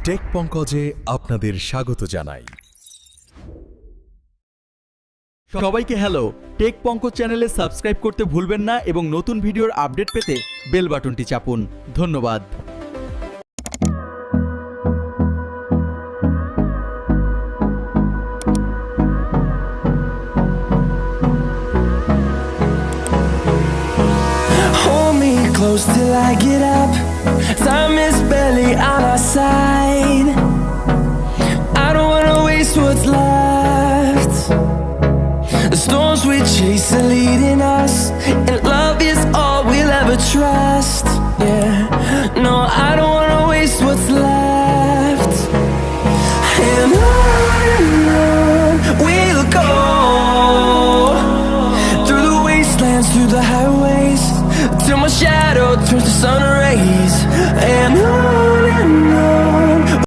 Take পঙ্কজে আপনাদের স্বাগত জানাই। সবাইকে হ্যালো, টেক পঙ্কজ চ্যানেলে সাবস্ক্রাইব করতে ভুলবেন না এবং নতুন ভিডিওর আপডেট পেতে বেল বাটনটি চাপুন। ধন্যবাদ। Hold me close till I get